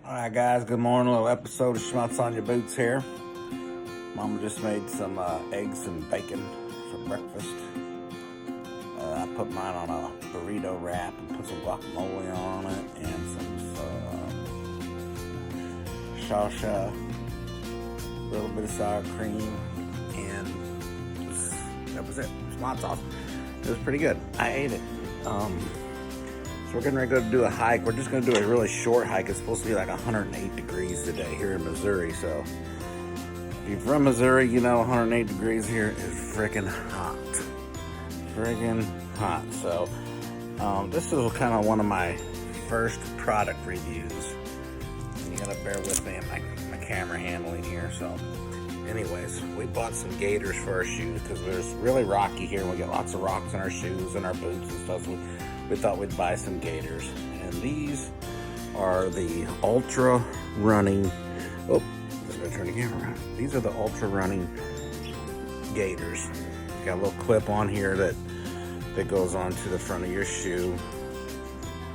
Alright guys, good morning. A little episode of Schmutz on Your Boots here. Mama just made some eggs and bacon for breakfast. I put mine on a burrito wrap and put some guacamole on it and some salsa, a little bit of sour cream, and that was it. Some hot sauce. It was pretty good. I ate it. So we're getting ready to go do a hike. We're just going to do a really short hike. It's supposed to be like 108 degrees today here in Missouri. So if you're from Missouri, you know 108 degrees here is freaking hot. Friggin' hot. So this is kind of one of my first product reviews. And you gotta bear with me and my camera handling here. So anyways, we bought some gaiters for our shoes because it's really rocky here and we get lots of rocks in our shoes and our boots and stuff. So we thought we'd buy some gaiters. And these are the ultra running, I'm gonna turn the camera around. These are the ultra running gaiters. Got a little clip on here that goes onto the front of your shoe.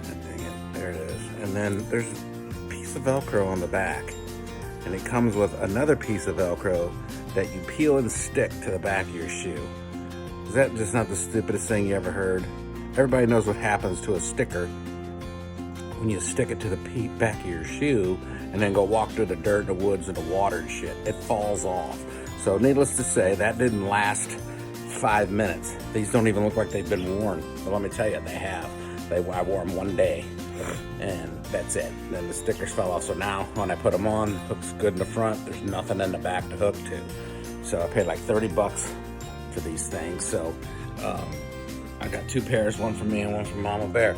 Dang it, there it is. And then there's a piece of Velcro on the back. And it comes with another piece of Velcro that you peel and stick to the back of your shoe. Is that just not the stupidest thing you ever heard? Everybody knows what happens to a sticker when you stick it to the back of your shoe and then go walk through the dirt and the woods and the water and shit. It falls off. So needless to say, that didn't last 5 minutes. These don't even look like they've been worn. But let me tell you, they have. I wore them one day and that's it. Then the stickers fell off. So now when I put them on, hook's good in the front. There's nothing in the back to hook to. So I paid like 30 bucks for these things. So I got 2 pairs, one for me and one for Mama Bear.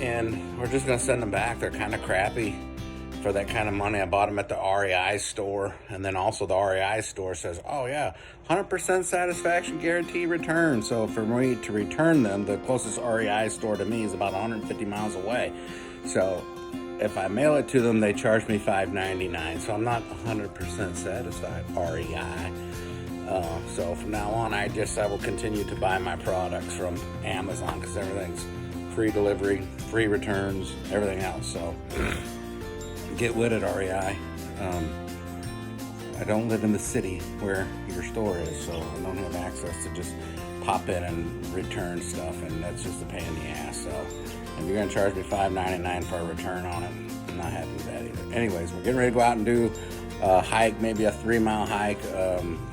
And we're just gonna send them back. They're kind of crappy for that kind of money. I bought them at the REI store, and then also the REI store says, oh yeah, 100% satisfaction guarantee return. So for me to return them, the closest REI store to me is about 150 miles away. So if I mail it to them, they charge me $5.99. So I'm not 100% satisfied, REI. So from now on, I will continue to buy my products from Amazon because everything's free delivery, free returns, everything else. So get with it, REI. I don't live in the city where your store is, so I don't have access to just pop in and return stuff, and that's just a pain in the ass. So if you're gonna charge me $5.99 for a return on it, I'm not happy with that either. Anyways, we're getting ready to go out and do a hike, maybe a 3-mile hike.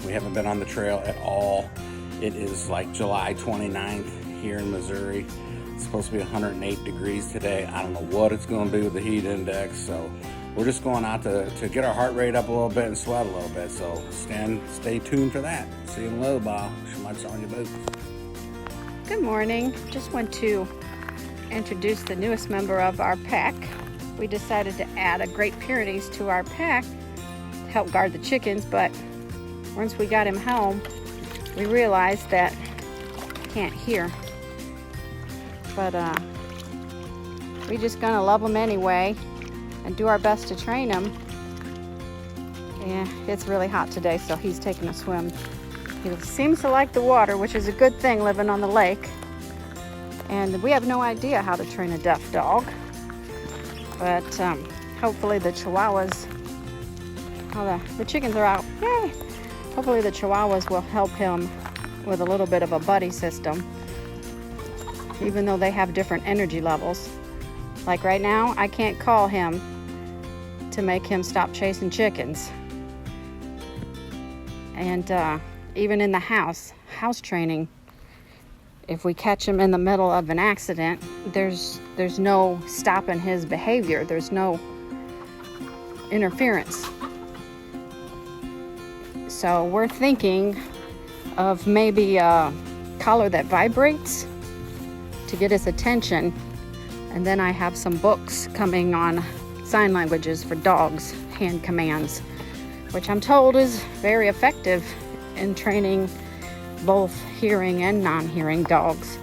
We haven't been on the trail at all. It is like July 29th here in Missouri. It's supposed to be 108 degrees today. I don't know what it's going to do with the heat index, so we're just going out to get our heart rate up a little bit and sweat a little bit. So stay tuned for that. See you in a little while. Schmutz on your boots. Good morning. Just want to introduce the newest member of our pack. We decided to add a Great Pyrenees to our pack to help guard the chickens, but once we got him home, we realized that he can't hear. But we're just gonna love him anyway and do our best to train him. And it's really hot today, so he's taking a swim. He seems to like the water, which is a good thing living on the lake. And we have no idea how to train a deaf dog. But hopefully the chihuahuas, the chickens are out. Yay! Hopefully the chihuahuas will help him with a little bit of a buddy system, even though they have different energy levels. Like right now, I can't call him to make him stop chasing chickens. And even in the house training, if we catch him in the middle of an accident, there's no stopping his behavior. There's no interference. So we're thinking of maybe a collar that vibrates to get his attention. And then I have some books coming on sign languages for dogs, hand commands, which I'm told is very effective in training both hearing and non-hearing dogs.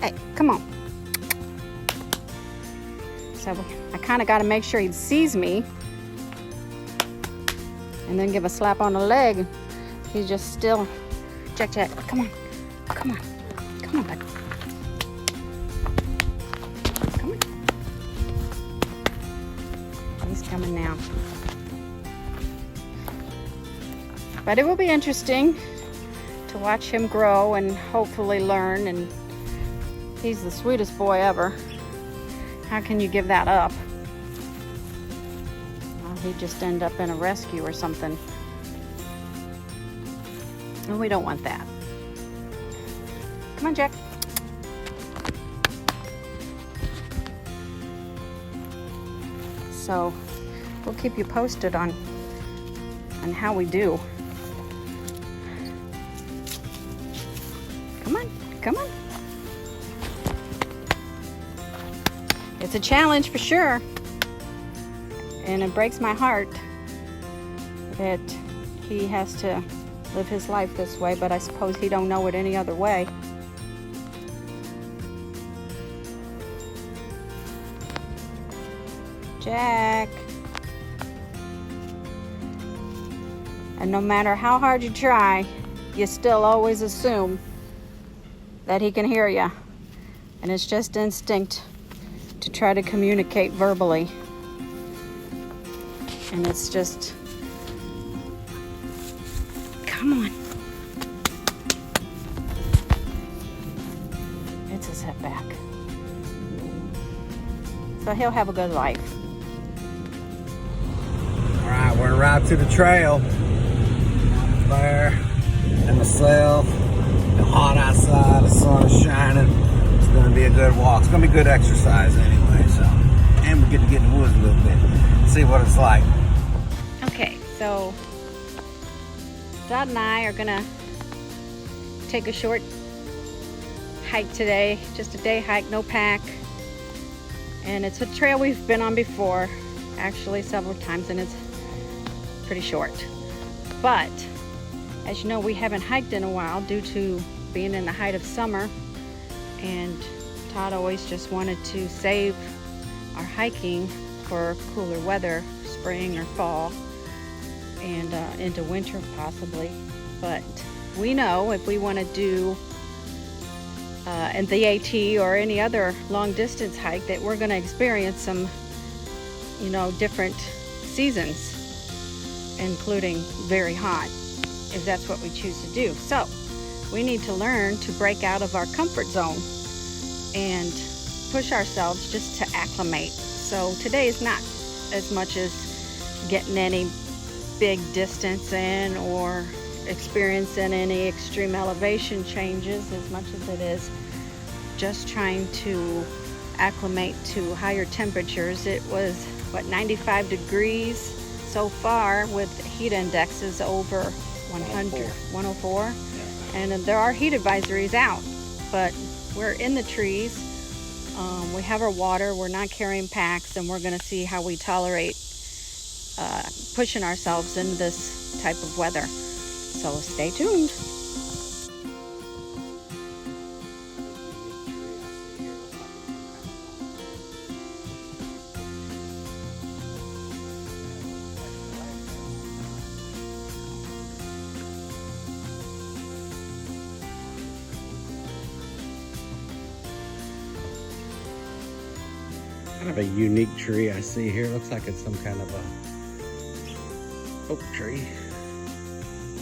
Hey, come on. So I kind of got to make sure he sees me and then give a slap on the leg. He's just still, Jack, come on. Come on, bud. Come on. But it will be interesting to watch him grow and hopefully learn. And he's the sweetest boy ever. How can you give that up? Well, he'd just end up in a rescue or something. And we don't want that. Come on, Jack. So we'll keep you posted on how we do. Come on, come on. It's a challenge for sure. And it breaks my heart that he has to live his life this way, but I suppose he don't know it any other way. Jack. And no matter how hard you try, you still always assume that he can hear you. And it's just instinct to try to communicate verbally. And it's just, come on. It's a setback. So he'll have a good life. All right, we're right to the trail. There and myself, the hot outside, the sun is shining. It's going to be a good walk. It's going to be good exercise anyway. So, and we get to get in the woods a little bit, see what it's like. Okay, so Dad and I are gonna take a short hike today, just a day hike, no pack. And it's a trail we've been on before, actually several times, and it's pretty short. But as you know, we haven't hiked in a while due to being in the height of summer, and Todd always just wanted to save our hiking for cooler weather, spring or fall, and into winter possibly. But we know if we want to do and the AT or any other long distance hike that we're going to experience some, you know, different seasons, including very hot, if that's what we choose to do. So we need to learn to break out of our comfort zone and push ourselves just to acclimate. So today is not as much as getting any big distance in or experiencing any extreme elevation changes as much as it is just trying to acclimate to higher temperatures. It was, what, 95 degrees so far with heat indexes over 100, 104. Yeah. And there are heat advisories out, but we're in the trees. We have our water, we're not carrying packs, and we're going to see how we tolerate pushing ourselves into this type of weather. So stay tuned. Kind of a unique tree I see here. Looks like it's some kind of a oak tree.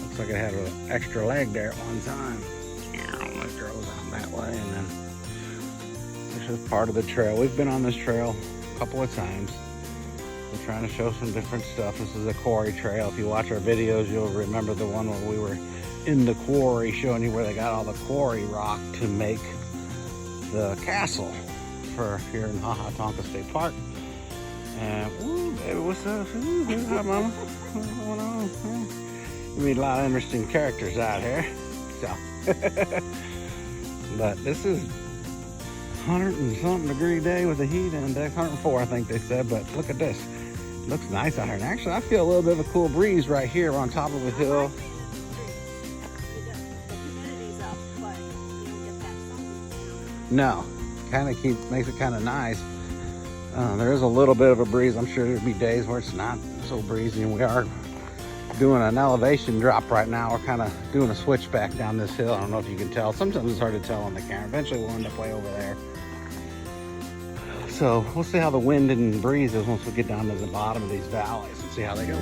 Looks like it had an extra leg there at one time. It grows out that way, and then this is part of the trail. We've been on this trail a couple of times. We're trying to show some different stuff. This is a quarry trail. If you watch our videos, you'll remember the one where we were in the quarry, showing you where they got all the quarry rock to make the castle for here in Ha Ha Tonka State Park. And ooh, baby, what's up? Ooh, hi, mama. What's going on? You meet a lot of interesting characters out here. So, but this is 100 and something degree day with a heat index, 104 I think they said. But look at this. It looks nice out here. And actually, I feel a little bit of a cool breeze right here on top of a hill. No, kind of makes it kind of nice. There is a little bit of a breeze. I'm sure there'll be days where it's not so breezy, and we are doing an elevation drop right now. We're kind of doing a switchback down this hill. I don't know if you can tell. Sometimes it's hard to tell on the camera. Eventually we'll end up way over there. So we'll see how the wind and breeze is once we get down to the bottom of these valleys and see how they go.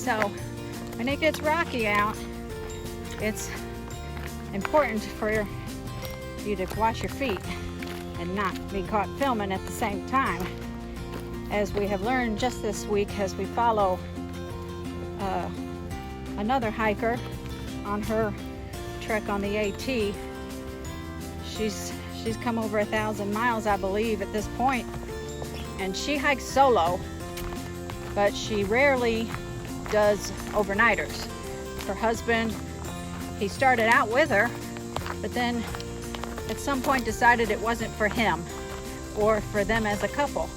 So when it gets rocky out, it's important for you to watch your feet and not be caught filming at the same time. As we have learned just this week, as we follow another hiker on her trek on the AT. She's come over 1,000 miles, I believe, at this point, and she hikes solo, but she rarely does overnighters. Her husband, he started out with her, but then at some point decided it wasn't for him or for them as a couple.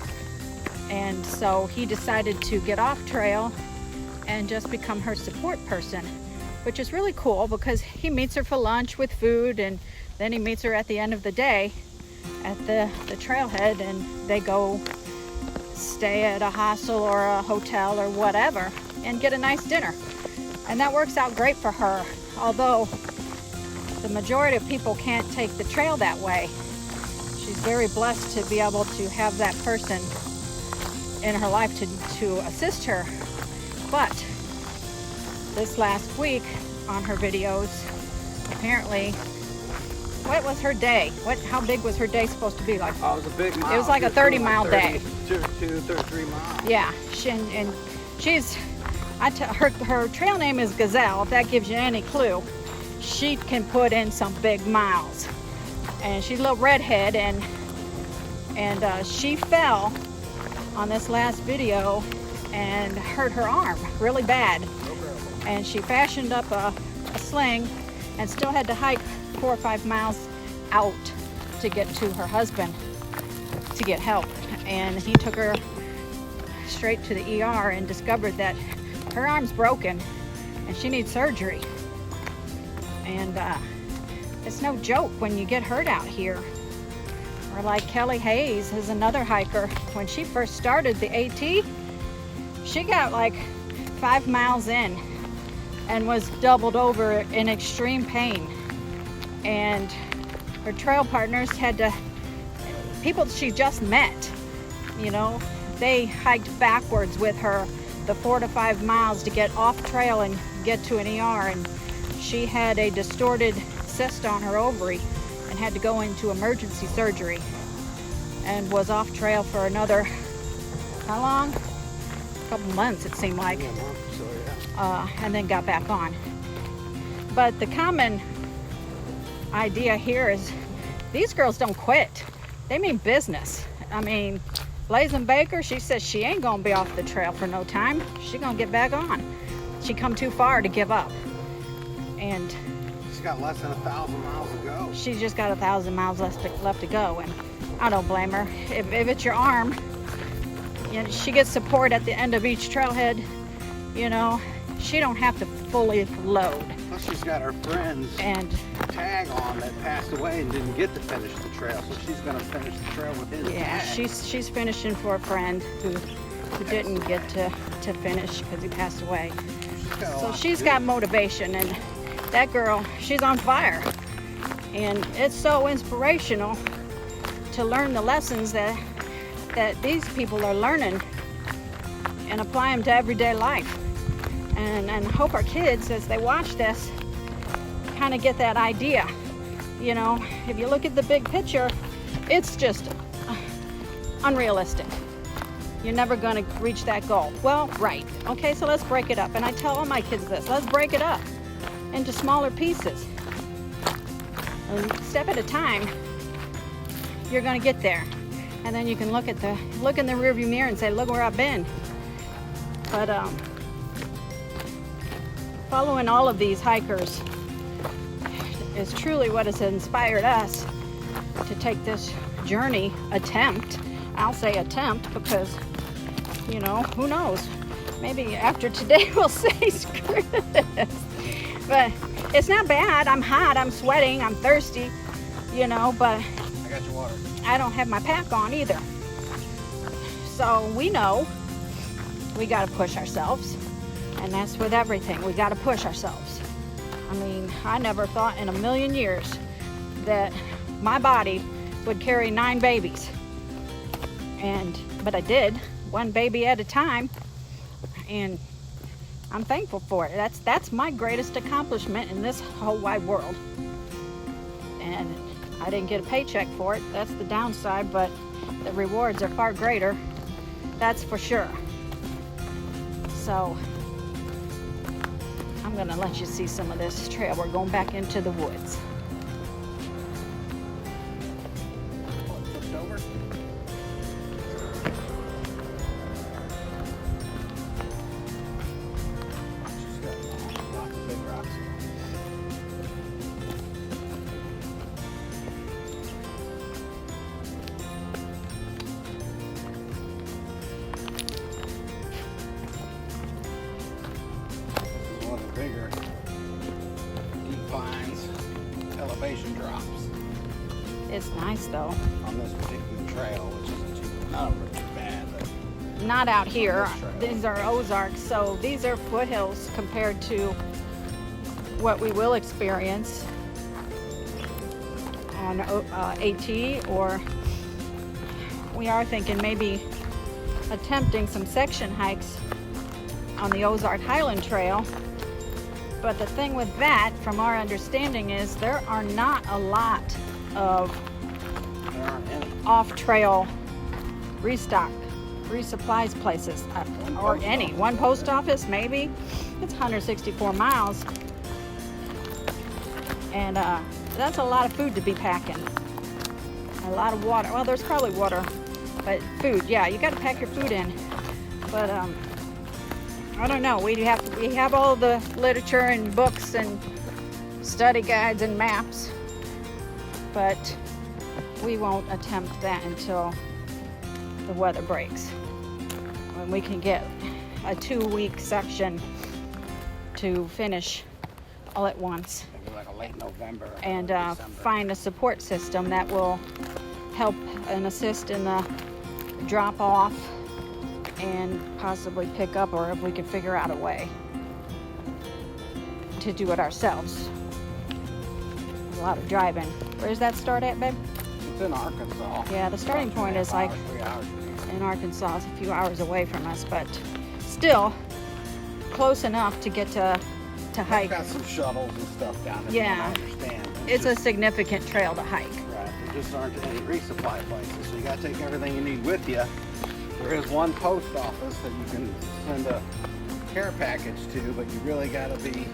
And so he decided to get off trail and just become her support person, which is really cool because he meets her for lunch with food, and then he meets her at the end of the day at the trailhead, and they go stay at a hostel or a hotel or whatever and get a nice dinner. And that works out great for her, although the majority of people can't take the trail that way. She's very blessed to be able to have that person in her life to assist her. But this last week on her videos, apparently, what was her day? How big was her day supposed to be? Like, oh, it was a big mile. It was like a 30-mile day. 33 miles. Yeah, and she's, her trail name is Gazelle, if that gives you any clue. She can put in some big miles. And she's a little redhead, and she fell on this last video and hurt her arm really bad. And she fashioned up a sling and still had to hike 4 or 5 miles out to get to her husband to get help. And he took her straight to the ER and discovered that her arm's broken and she needs surgery. And it's no joke when you get hurt out here. Or like Kelly Hayes is another hiker. When she first started the AT, she got like 5 miles in and was doubled over in extreme pain. And her trail partners had to, people she just met, you know, they hiked backwards with her the 4 to 5 miles to get off trail and get to an ER. And she had a distorted cyst on her ovary and had to go into emergency surgery and was off trail for another, how long? A couple months, it seemed like. Yeah, a month or so, yeah. And then got back on. But the common idea here is these girls don't quit. They mean business. I mean, Blazing Baker, she says she ain't gonna be off the trail for no time. She gonna get back on. She come too far to give up. And she's got less than 1,000 miles to go. She's just got 1,000 miles left to go, and I don't blame her. If it's your arm, you know, she gets support at the end of each trailhead. You know, she don't have to fully load. Plus, she's got her friends and tag on that passed away and didn't get to finish the trail, so she's gonna finish the trail with his yeah, tag. she's finishing for a friend who didn't get to finish because he passed away. So she's got motivation, and that girl, she's on fire. And it's so inspirational to learn the lessons that these people are learning and apply them to everyday life. And hope our kids, as they watch this, kind of get that idea. You know, if you look at the big picture, it's just unrealistic. You're never going to reach that goal. Well, right. Okay, so let's break it up. And I tell all my kids this. Let's break it up into smaller pieces. And step at a time, you're going to get there. And then you can look in the rearview mirror and say, look where I've been. But following all of these hikers is truly what has inspired us to take this journey attempt. I'll say attempt because, you know, who knows? Maybe after today we'll say screw this. But it's not bad. I'm hot, I'm sweating, I'm thirsty, you know, but I got your water. I don't have my pack on either. So we know we got to push ourselves. And that's with everything. We got to push ourselves. I mean, I never thought in a million years that my body would carry 9 babies. But I did, one baby at a time. And I'm thankful for it. That's my greatest accomplishment in this whole wide world. And I didn't get a paycheck for it. That's the downside, but the rewards are far greater. That's for sure. So I'm gonna let you see some of this trail. We're going back into the woods. Bigger declines, elevation drops. It's nice though. On this particular trail, which isn't not too bad. But not out here. These are Ozarks, so these are foothills compared to what we will experience on AT, or we are thinking maybe attempting some section hikes on the Ozark Highland Trail. But the thing with that, from our understanding, is there are not a lot of off-trail resupplies places, or any. One post office, maybe. It's 164 miles. And that's a lot of food to be packing. A lot of water. Well, there's probably water, but food, yeah, you got to pack your food in. But I don't know. We have all the literature and books and study guides and maps, but we won't attempt that until the weather breaks, when we can get a 2-week section to finish all at once. Maybe like a late November and find a support system that will help and assist in the drop off and possibly pick up, or if we can figure out a way to do it ourselves. A lot of driving. Where does that start at, babe? It's in Arkansas. Yeah, the starting point is like 3 hours. in Arkansas. It's a few hours away from us, but still close enough to get to hike. Got some shuttles and stuff down there. Yeah. I understand. It's a significant trail to hike. Right. There just aren't any resupply places, so you got to take everything you need with you. There is one post office that you can send a care package to, but you really got to be,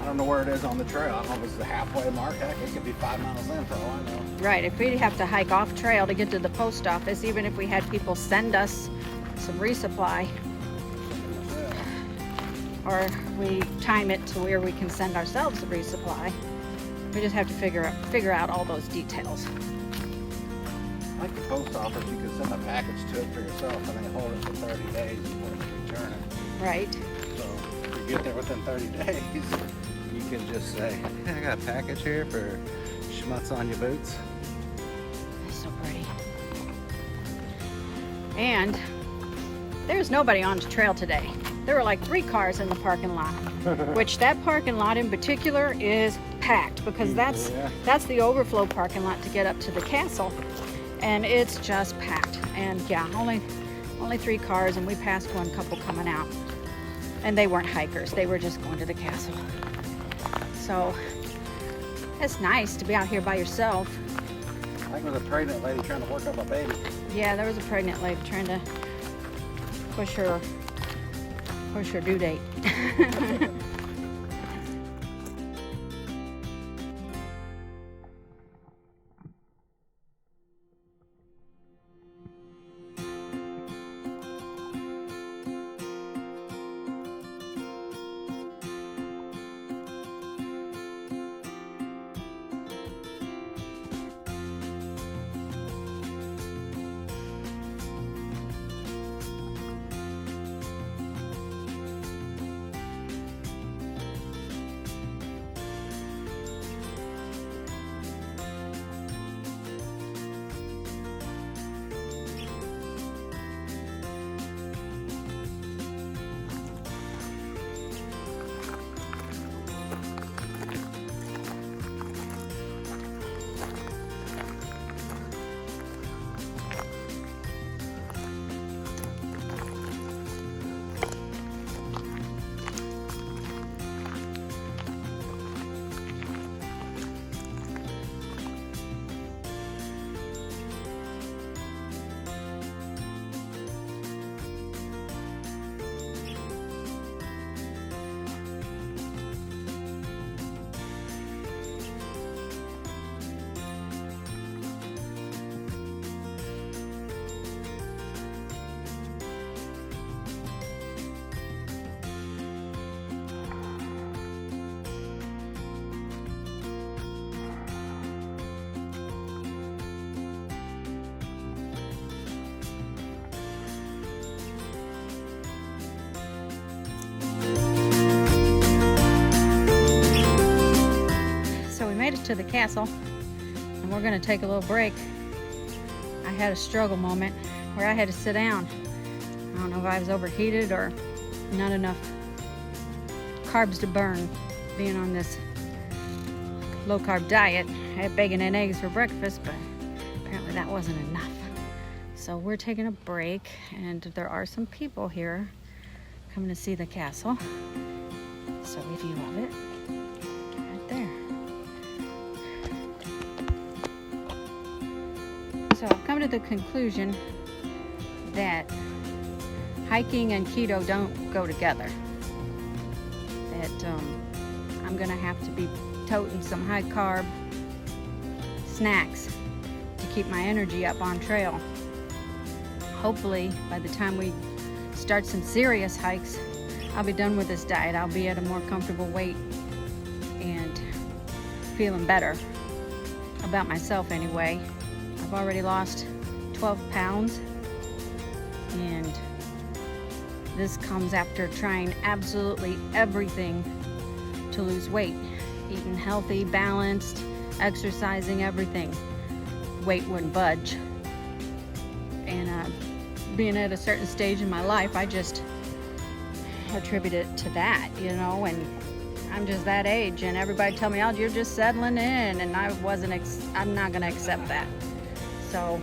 I don't know where it is on the trail. I don't know if it's the halfway mark. Heck, it could be 5 miles in for all I know. Right, if we have to hike off trail to get to the post office, even if we had people send us some resupply, or we time it to where we can send ourselves a resupply, we just have to figure out all those details. Like the post office, you can send a package to it for yourself and then hold it for 30 days before you return it. Right. So if you get there within 30 days, you can just say, hey, I got a package here for schmutz on your boots. That's so pretty. And there's nobody on the trail today. There were like 3 cars in the parking lot, which that parking lot in particular is packed, because that's the overflow parking lot to get up to the castle. And it's just packed. And yeah, only 3 cars, and we passed one couple coming out. And they weren't hikers, they were just going to the castle. So it's nice to be out here by yourself. I think it was a pregnant lady trying to work up a baby. Yeah, there was a pregnant lady trying to push her due date. to the castle, and we're gonna take a little break. I had a struggle moment where I had to sit down. I don't know if I was overheated or not enough carbs to burn being on this low carb diet. I had bacon and eggs for breakfast, but apparently that wasn't enough. So we're taking a break, and there are some people here coming to see the castle. So a view of it right there. So I've come to the conclusion that hiking and keto don't go together. That I'm gonna have to be toting some high carb snacks to keep my energy up on trail. Hopefully by the time we start some serious hikes, I'll be done with this diet. I'll be at a more comfortable weight and feeling better about myself anyway. I've already lost 12 pounds, and this comes after trying absolutely everything to lose weight. Eating healthy, balanced, exercising, everything. Weight wouldn't budge. And being at a certain stage in my life, I just attribute it to that, you know, and I'm just that age, and everybody tell me, oh, you're just settling in, and I'm not gonna accept that. So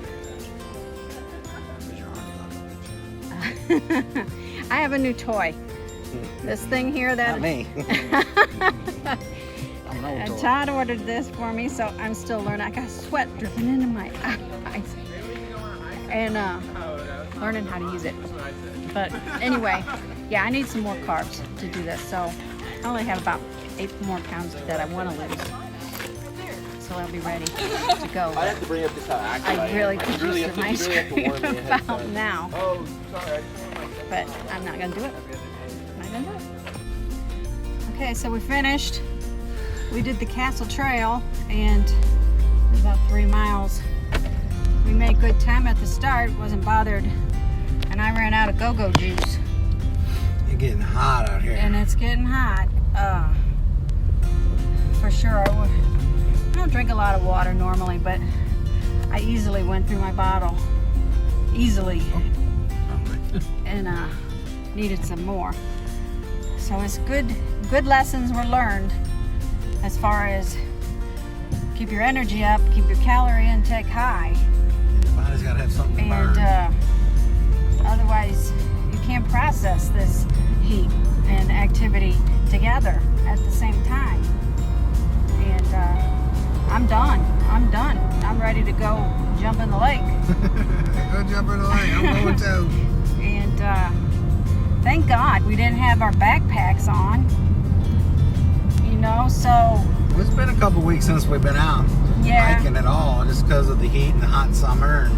I have a new toy. This thing here that Not me. I'm an old toy. Todd ordered this for me, so I'm still learning. I got sweat dripping into my eyes, and learning how to use it. But anyway, yeah, I need some more carbs to do this. So I only have about 8 more pounds that I want to lose. So I'll be ready to go. I have to bring up this how acclimate. I really could use some ice cream warm me ahead of about time. now, Oh, sorry. but I'm not gonna do it. I'm not gonna do it. Okay, so we finished. We did the castle trail, and it was about 3 miles. We made good time at the start, wasn't bothered, and I ran out of go-go juice. It's getting hot out here. And it's getting hot. For sure. I don't drink a lot of water normally, but I easily went through my bottle. Easily. And needed some more. So it's good lessons were learned as far as keep your energy up, keep your calorie intake high. Your body's got to have something to burn. And otherwise you can't process this heat and activity together at the same time. And I'm done. I'm ready to go jump in the lake. Go jump in the lake. I'm going too. And thank God we didn't have our backpacks on. You know, so It's been a couple weeks since we've been out hiking at all, just because of the heat and the hot summer.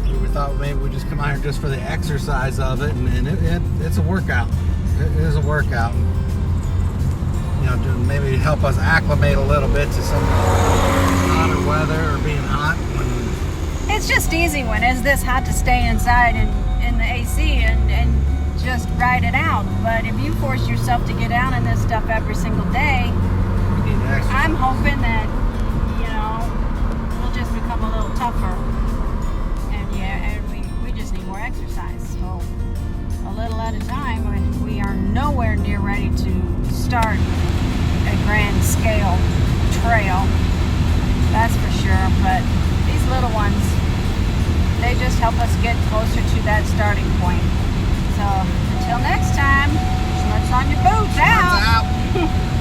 And we thought maybe we'd just come out here just for the exercise of it, and it's a workout. It is a workout. You know, to maybe help us acclimate a little bit to some hotter weather or being hot. it's just easy when it's this hot to stay inside in the AC and just ride it out. But if you force yourself to get out in this stuff every single day, We need exercise. I'm hoping that, you know, we'll just become a little tougher. And we just need more exercise. So a little at a time. We are nowhere near ready to start a grand scale trail, that's for sure. But these little ones, they just help us get closer to that starting point. So until next time, smuts on your boots out. Out.